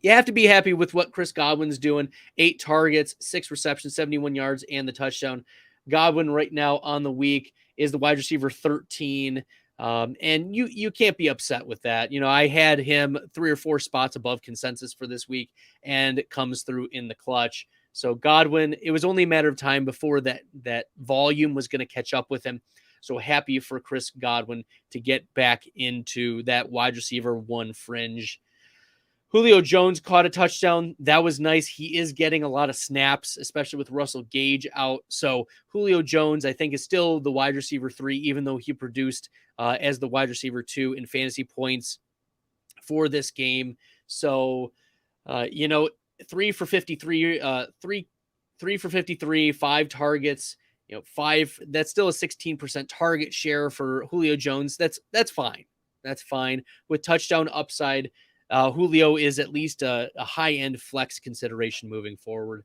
You have to be happy with what Chris Godwin's doing. 8 targets, 6 receptions, 71 yards, and the touchdown. Godwin right now on the week is the wide receiver 13. And you can't be upset with that. I had him 3 or 4 spots above consensus for this week, and it comes through in the clutch. So Godwin, it was only a matter of time before that volume was going to catch up with him. So happy for Chris Godwin to get back into that wide receiver 1 fringe. Julio Jones caught a touchdown. That was nice. He is getting a lot of snaps, especially with Russell Gage out. So Julio Jones, I think, is still the wide receiver 3, even though he produced as the wide receiver 2 in fantasy points for this game. So, 3 for 53, 3 for 53, 5 targets. 5. That's still a 16% target share for Julio Jones. That's fine. That's fine with touchdown upside. Julio is at least a high-end flex consideration moving forward.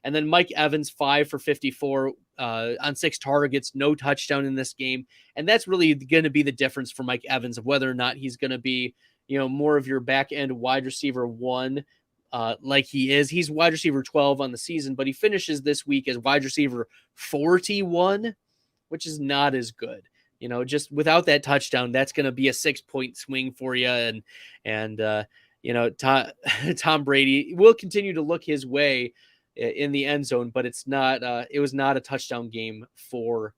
And then Mike Evans, 5 for 54 on 6 targets, no touchdown in this game. And that's really going to be the difference for Mike Evans of whether or not he's going to be, more of your back-end wide receiver 1 like he is. He's wide receiver 12 on the season, but he finishes this week as wide receiver 41, which is not as good. Just without that touchdown, that's going to be a 6-point swing for you. And Tom Brady will continue to look his way in the end zone, but it was not a touchdown game for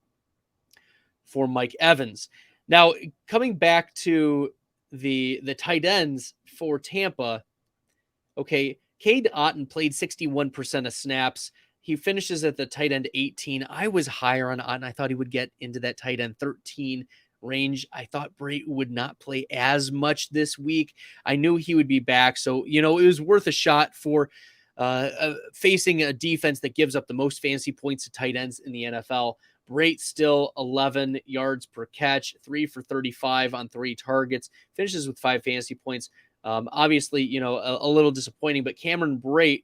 Mike Evans. Now, coming back to the tight ends for Tampa, okay, Cade Otton played 61% of snaps. He finishes at the tight end 18. I was higher on Otton. I thought he would get into that tight end 13 range. I thought Brate would not play as much this week. I knew he would be back. So, it was worth a shot for facing a defense that gives up the most fantasy points to tight ends in the NFL. Brate still 11 yards per catch, 3 for 35 on 3 targets, finishes with 5 fantasy points. Obviously, a little disappointing, but Cameron Brate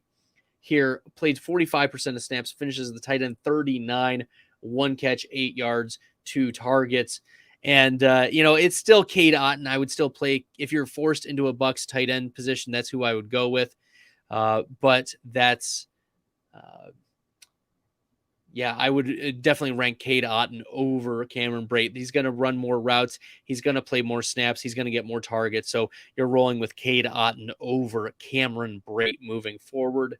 here played 45% of snaps, finishes the tight end 39, 1 catch, 8 yards, 2 targets. And, it's still Cade Otton. I would still play if you're forced into a Bucs tight end position. That's who I would go with. But that's, I would definitely rank Cade Otton over Cameron Brate. He's going to run more routes. He's going to play more snaps. He's going to get more targets. So you're rolling with Cade Otton over Cameron Brate moving forward.